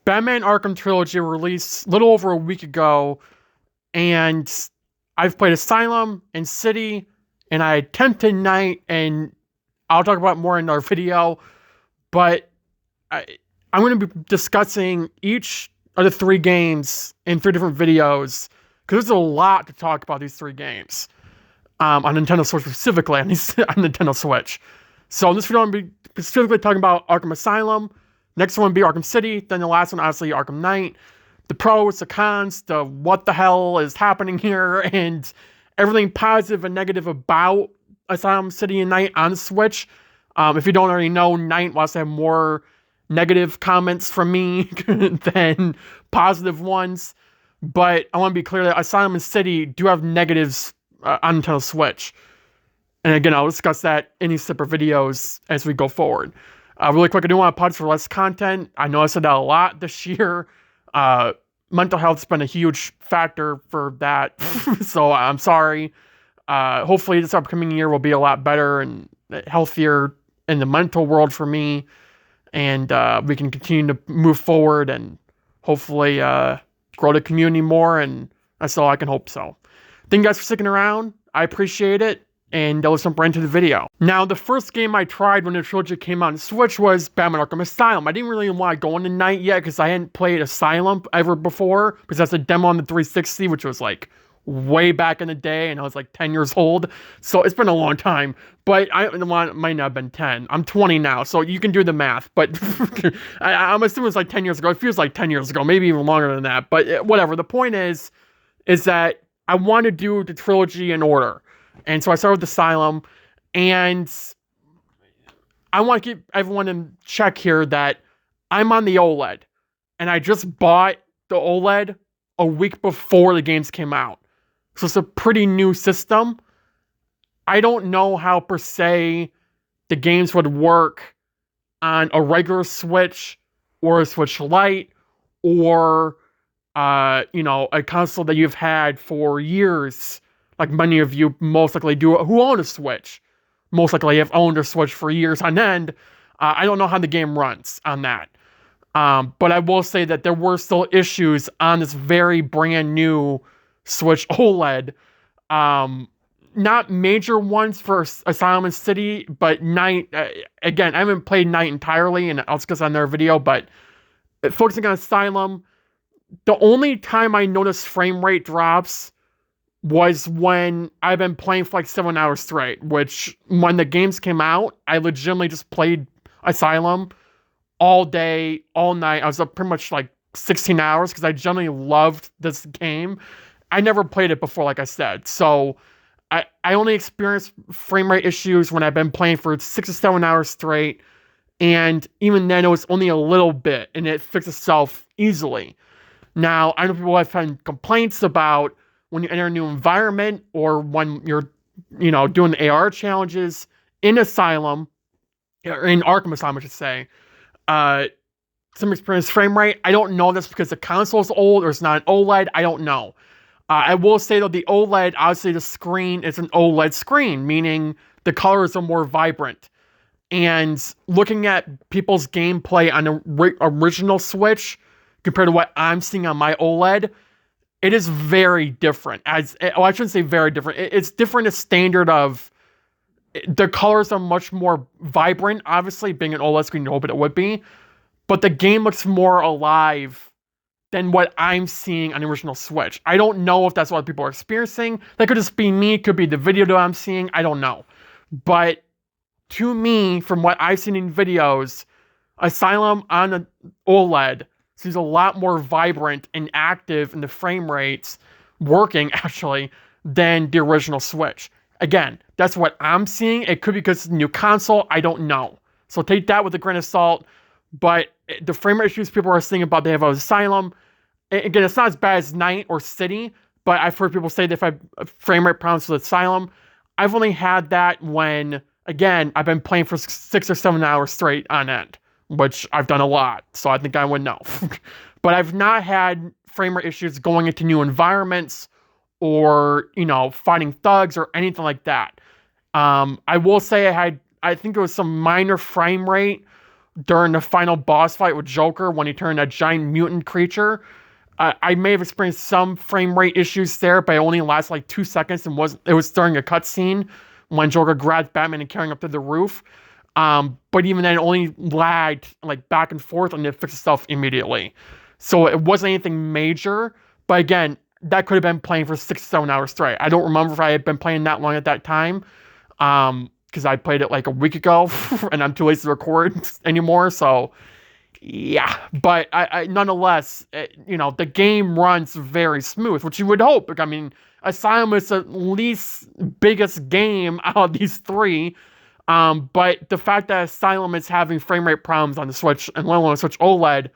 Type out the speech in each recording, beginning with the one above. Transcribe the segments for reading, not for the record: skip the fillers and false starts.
Batman Arkham Trilogy released a little over a week ago, and I've played Asylum and City, and I attempted Night, and I'll talk about more in our video, but I'm going to be discussing each of the three games in three different videos, because there's a lot to talk about these three games on Nintendo Switch specifically, on Nintendo Switch. So in this video, I'm going to be specifically talking about Arkham Asylum. Next one will be Arkham City. Then the last one, obviously, Arkham Knight. The pros, the cons, the what the hell is happening here, and everything positive and negative about Asylum, City, and Knight on the Switch. If you don't already know, Knight wants to have more negative comments from me than positive ones. But I want to be clear that Asylum and City do have negatives on Nintendo Switch. And again, I'll discuss that in these separate videos as we go forward. Really quick, I do want to pause for less content. I know I said that a lot this year. Mental health's been a huge factor for that. So I'm sorry. Hopefully this upcoming year will be a lot better and healthier in the mental world for me. And we can continue to move forward and hopefully grow the community more. And that's all I can hope so. Thank you guys for sticking around. I appreciate it. And let's jump right into the video. Now, the first game I tried when the Trilogy came out on Switch was Batman Arkham Asylum. I didn't really want to go into Night yet because I hadn't played Asylum ever before, because that's a demo on the 360, which was like way back in the day, and I was like 10 years old. So it's been a long time, but it might not have been 10. I'm 20 now, so you can do the math, but I'm assuming it's like 10 years ago. It feels like 10 years ago, maybe even longer than that, but whatever. The point is that I want to do the Trilogy in order. And so I started with Asylum, and I want to keep everyone in check here that I'm on the OLED, and I just bought the OLED a week before the games came out. So it's a pretty new system. I don't know how, per se, the games would work on a regular Switch or a Switch Lite or, a console that you've had for years. Like many of you most likely do, who own a Switch. Most likely have owned a Switch for years on end. I don't know how the game runs on that. But I will say that there were still issues on this very brand new Switch OLED. Not major ones for Asylum and City, but Night, again, I haven't played Night entirely, and I'll discuss on their video, but focusing on Asylum, the only time I noticed frame rate drops was when I've been playing for like 7 hours straight, which when the games came out, I legitimately just played Asylum all day, all night. I was up pretty much like 16 hours because I generally loved this game. I never played it before, like I said. So I only experienced frame rate issues when I've been playing for 6 to 7 hours straight. And even then, it was only a little bit, and it fixed itself easily. Now, I know people have had complaints about when you enter a new environment or when you're, doing AR challenges in Asylum, or in Arkham Asylum, I should say, some experience frame rate. I don't know if that's because the console's old or it's not an OLED. I don't know. I will say, though, the OLED, obviously the screen is an OLED screen, meaning the colors are more vibrant. And looking at people's gameplay on the original Switch compared to what I'm seeing on my OLED, it is very different. I shouldn't say very different. It's different as standard of the colors are much more vibrant. Obviously, being an OLED screen, you hope it would be. But the game looks more alive than what I'm seeing on the original Switch. I don't know if that's what people are experiencing. That could just be me. Could be the video that I'm seeing. I don't know. But to me, from what I've seen in videos, Asylum on an OLED seems a lot more vibrant and active in the frame rates, working actually, than the original Switch. Again, that's what I'm seeing. It could be because it's a new console. I don't know. So take that with a grain of salt. But the frame rate issues people are saying about they have Asylum, again, it's not as bad as Night or City, but I've heard people say they've had frame rate problems with Asylum. I've only had that when, again, I've been playing for 6 or 7 hours straight on end, which I've done a lot, so I think I would know. But I've not had frame rate issues going into new environments or, fighting thugs or anything like that. I will say I think there was some minor frame rate during the final boss fight with Joker when he turned a giant mutant creature. I may have experienced some frame rate issues there, but it only lasted like 2 seconds and it was during a cutscene when Joker grabbed Batman and carrying him up to the roof. But even then, it only lagged like back and forth and it fixed itself immediately. So it wasn't anything major. But again, that could have been playing for 6 to 7 hours straight. I don't remember if I had been playing that long at that time. Because I played it like a week ago and I'm too lazy to record anymore. So yeah, but I nonetheless, the game runs very smooth, which you would hope. I mean, Asylum is the least biggest game out of these three. But the fact that Asylum is having frame rate problems on the Switch and let alone Switch OLED,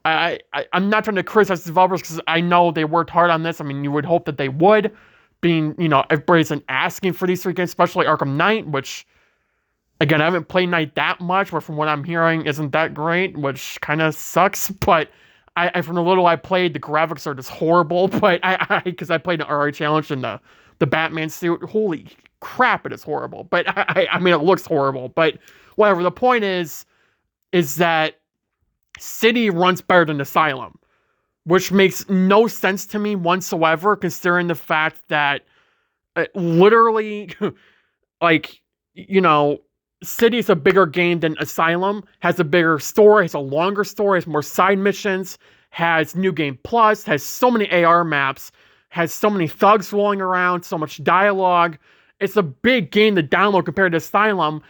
I'm not trying to criticize developers because I know they worked hard on this. I mean, you would hope that they would, being, everybody's been asking for these three games, especially Arkham Knight, which, again, I haven't played Knight that much, but from what I'm hearing, isn't that great, which kind of sucks. But from the little I played, the graphics are just horrible. But because I played an RA challenge in the Batman suit, holy crap, it is horrible. But I mean, it looks horrible. But whatever. The point is that City runs better than Asylum, which makes no sense to me whatsoever, considering the fact that literally, City is a bigger game than Asylum, has a bigger story, has a longer story, has more side missions, has New Game Plus, has so many AR maps, has so many thugs rolling around, so much dialogue. It's a big game to download compared to Asylum,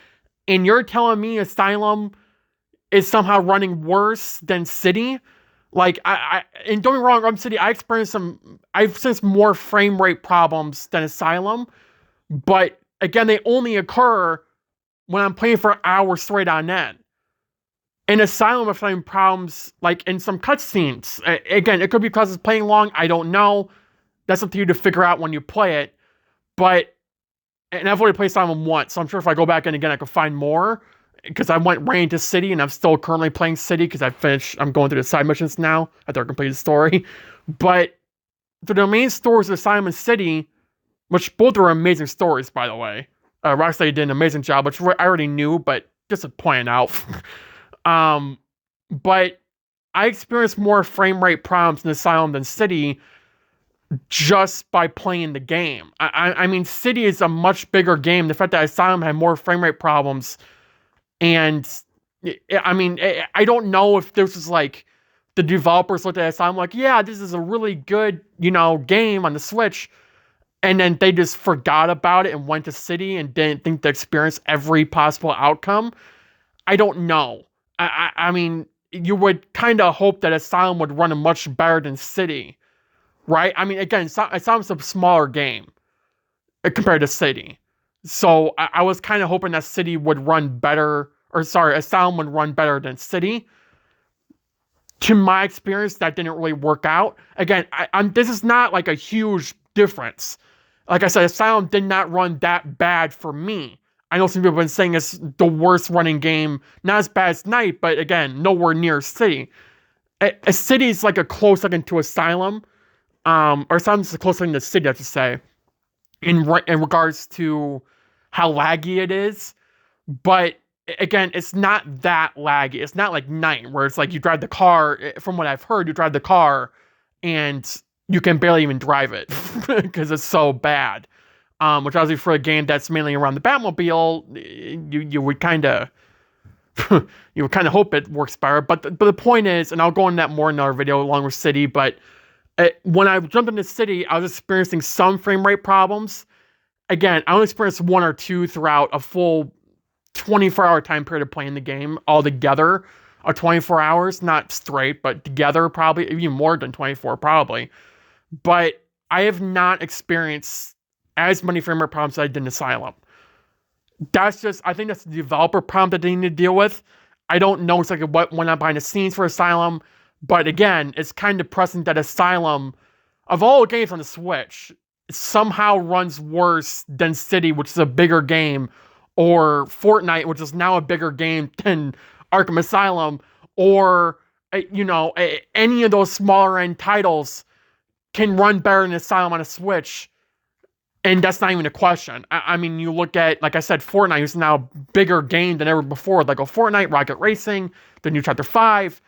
and you're telling me Asylum is somehow running worse than City? Like, and don't get me wrong, Arkham City, I've experienced more frame rate problems than Asylum, but again, they only occur when I'm playing for hours straight on end. In Asylum, I'm having problems, like, in some cutscenes. Again, it could be because it's playing long, I don't know. That's up to you to figure out when you play it. And I've already played Asylum once, so I'm sure if I go back in again, I could find more. Because I went right into City, and I'm still currently playing City, because I'm going through the side missions now, after I completed the story. But the main stories of Asylum and City, which both are amazing stories, by the way. Rocksteady did an amazing job, which I already knew, but just to point out. But I experienced more frame rate problems in Asylum than City just by playing the game. I mean, City is a much bigger game. The fact that Asylum had more frame rate problems, and I mean, I don't know if this is like the developers looked at Asylum like, yeah, this is a really good, game on the Switch. And then they just forgot about it and went to City and didn't think to experience every possible outcome. I don't know. I mean, you would kind of hope that Asylum would run much better than City, right? I mean, again, Asylum's a smaller game compared to City. So I was kind of hoping that City would run better, Asylum would run better than City. To my experience, that didn't really work out. Again, this is not like a huge difference. Like I said, Asylum did not run that bad for me. I know some people have been saying it's the worst running game, not as bad as Knight, but again, nowhere near City. A City is like a close second to Asylum, or Asylum's a close second to City, I have to say, in regards to how laggy it is. But again, it's not that laggy. It's not like Knight, where it's like you drive the car, from what I've heard, you drive the car and you can barely even drive it because it's so bad. Which obviously for a game that's mainly around the Batmobile, you would kind of hope it works better. But the point is, and I'll go into that more in our video along with City, but when I jumped into City, I was experiencing some frame rate problems. Again, I only experienced one or two throughout a full 24-hour time period of playing the game altogether. Or 24 hours, not straight, but together, probably even more than 24, probably. But I have not experienced as many frame rate problems as I did in Asylum. I think that's the developer problem that they need to deal with. I don't know exactly what went on behind the scenes for Asylum, but again, it's kind of depressing that Asylum, of all the games on the Switch, somehow runs worse than City, which is a bigger game, or Fortnite, which is now a bigger game than Arkham Asylum, or, any of those smaller end titles can run better than Asylum on a Switch. And that's not even a question. I mean, you look at, like I said, Fortnite is now a bigger game than ever before. Like a Fortnite, Rocket Racing, the new Chapter 5.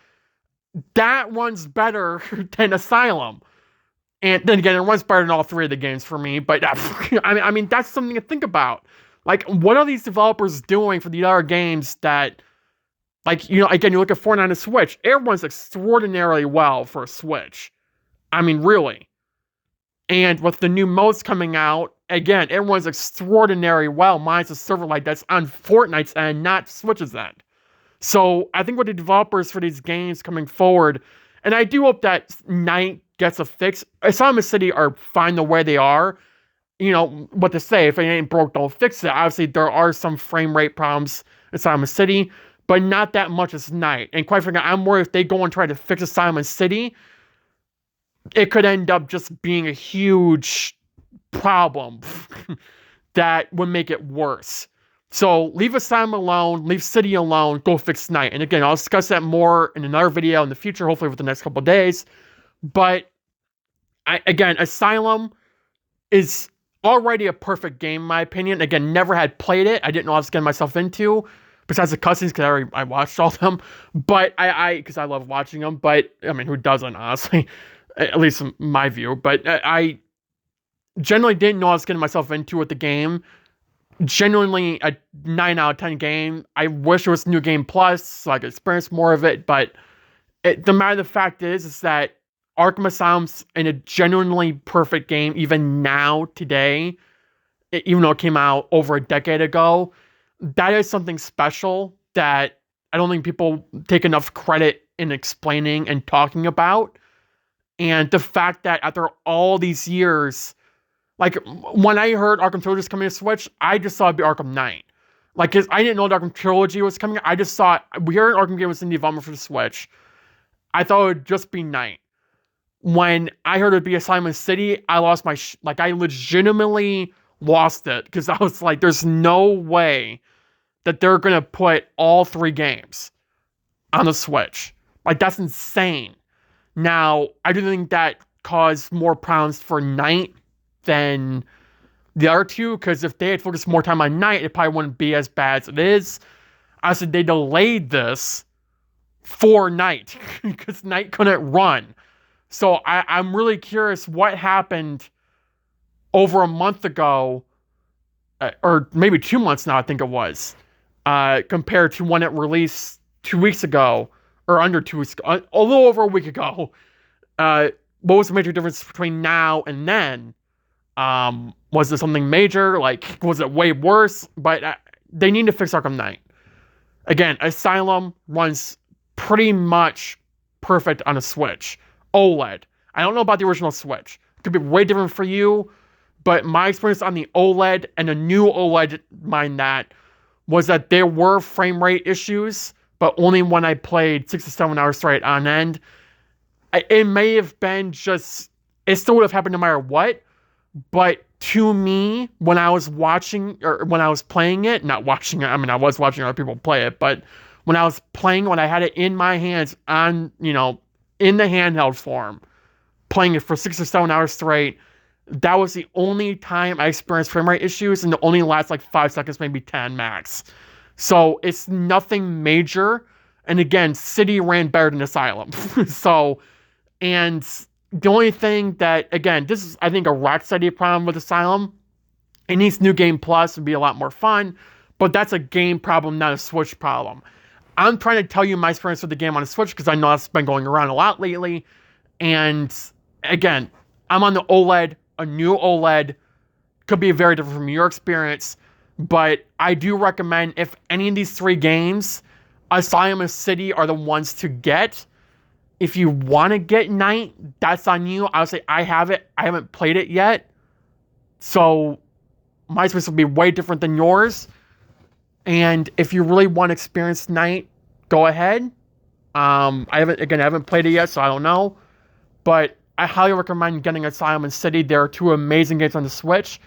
That one's better than Asylum. And then again, it runs better than all three of the games for me. But I mean, that's something to think about. Like, what are these developers doing for the other games that, like, you know, again, you look at Fortnite on the Switch. It runs extraordinarily well for a Switch. I mean, really. And with the new modes coming out, again, it runs extraordinarily well. Mine's a server light that's on Fortnite's end, not Switch's end. So I think with the developers for these games coming forward, and I do hope that Night gets a fix. Asylum City are fine the way they are. You know, what to say, if it ain't broke, don't fix it. Obviously, there are some frame rate problems in Asylum City, but not that much as Night. And quite frankly, I'm worried if they go and try to fix Asylum City, it could end up just being a huge problem that would make it worse. So leave Asylum alone, leave City alone, go fix Night. And again, I'll discuss that more in another video in the future, hopefully within the next couple of days. But again, Asylum is already a perfect game, in my opinion. Again, never had played it. I didn't know what I was getting myself into. Besides the cutscenes, because I watched all of them. But because I love watching them. But, I mean, who doesn't, honestly? At least in my view. But I generally didn't know what I was getting myself into with the game. Genuinely a 9 out of 10 game. I wish it was New Game Plus so I could experience more of it. But the matter of the fact is that Arkham Asylum's in a genuinely perfect game, even now, today, even though it came out over a decade ago. That is something special that I don't think people take enough credit in explaining and talking about. And the fact that after all these years, like, when I heard Arkham Trilogy was coming to Switch, I just thought it'd be Arkham Knight. Like, cause I didn't know the Arkham Trilogy was coming. I just thought, we heard an Arkham game was in development for the Switch. I thought it would just be Knight. When I heard it'd be Asylum City, I lost my I legitimately lost it. Because I was like, there's no way that they're going to put all three games on the Switch. Like, that's insane. Now, I do think that caused more problems for Knight than the other two. Because if they had focused more time on Knight, it probably wouldn't be as bad as it is. I said they delayed this for Knight. Because Knight couldn't run. So I'm really curious what happened over a month ago, or maybe 2 months now, I think it was, compared to when it released 2 weeks ago, or under 2 weeks ago, a little over a week ago. What was the major difference between now and then? Was there something major? Like, was it way worse? But they need to fix Arkham Knight. Again, Asylum runs pretty much perfect on a Switch. OLED. I don't know about the original Switch. It could be way different for you, but my experience on the OLED and the new OLED, mind that, was that there were frame rate issues, but only when I played 6 to 7 hours straight on end. It may have been just, it still would have happened no matter what, but to me, when I was watching, or when I was playing it, not watching it, I mean, I was watching other people play it, but when I was playing, when I had it in my hands on, you know, in the handheld form, playing it for 6 or 7 hours straight, that was the only time I experienced frame rate issues, and it only lasts like 5 seconds, maybe 10 max. So it's nothing major. And again, City ran better than Asylum. So, and the only thing that, again, this is, I think, a Rocksteady problem with Asylum. It needs New Game Plus to be a lot more fun, but that's a game problem, not a Switch problem. I'm trying to tell you my experience with the game on the Switch because I know it's been going around a lot lately. And again, I'm on the OLED, a new OLED. Could be very different from your experience. But I do recommend, if any of these three games, Asylum and City are the ones to get. If you want to get Knight, that's on you. I would say I have it. I haven't played it yet. So my experience will be way different than yours. And if you really want to experience Knight, go ahead. I haven't played it yet, so I don't know. But I highly recommend getting Asylum and City. There are two amazing games on the Switch.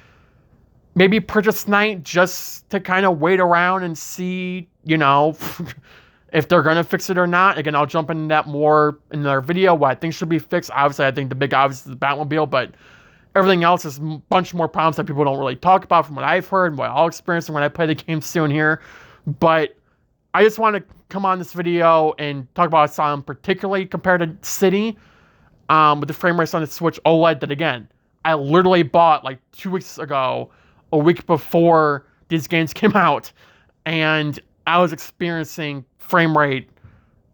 Maybe purchase Knight just to kind of wait around and see, you know, if they're going to fix it or not. Again, I'll jump into that more in another video. What I think should be fixed. Obviously, I think the big obvious is the Batmobile, but Everything else is a bunch more problems that people don't really talk about from what I've heard and what I'll experience when I play the game soon here. But I just want to come on this video and talk about Asylum, particularly compared to City, with the frame rates on the Switch OLED that, again, I literally bought like 2 weeks ago, a week before these games came out, and I was experiencing frame rate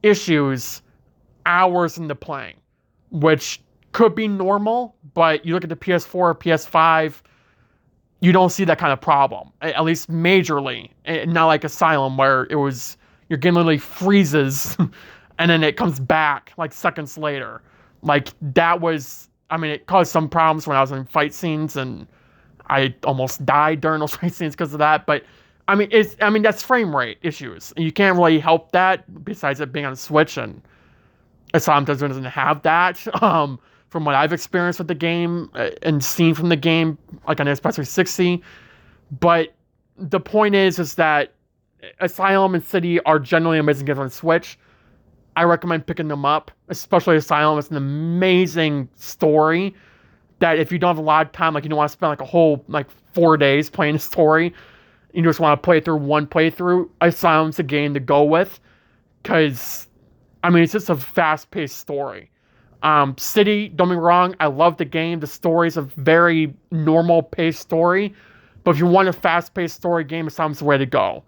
issues hours into playing, which could be normal, but you look at the PS4 or PS5, you don't see that kind of problem, at least majorly. Not like Asylum, where your game literally freezes and then it comes back like seconds later. Like, that was, it caused some problems when I was in fight scenes, and I almost died during those fight scenes because of that. But that's frame rate issues. You can't really help that besides it being on a Switch, and Asylum doesn't have that. From what I've experienced with the game and seen from the game, like on Xbox 360. But the point is that Asylum and City are generally amazing games on Switch. I recommend picking them up, especially Asylum. It's an amazing story that if you don't have a lot of time, like you don't want to spend like a whole 4 days playing the story, you just want to play through one playthrough, Asylum's a game to go with, because it's just a fast-paced story. City, don't get me wrong, I love the game. The story's a very normal paced story, but if you want a fast-paced story game, Asylum's the way to go.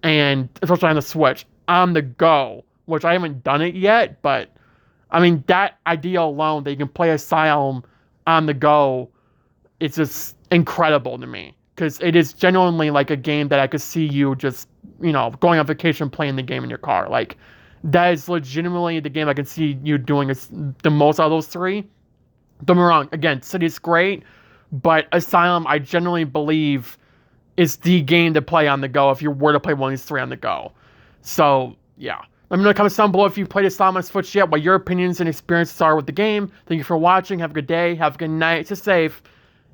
And especially on the Switch, on the go, which I haven't done it yet, but that idea alone that you can play Asylum on the go, it's just incredible to me, because it is genuinely like a game that I could see you just going on vacation playing the game in your car. Like, that is legitimately the game I can see you doing the most out of those three. Don't get me wrong, again, City's great, but Asylum, I genuinely believe, is the game to play on the go if you were to play one of these three on the go. So, yeah. Let me know in the comments down below if you played Asylum on Switch yet, what your opinions and experiences are with the game. Thank you for watching. Have a good day. Have a good night. Stay safe.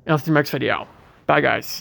And I'll see you in the next video. Bye, guys.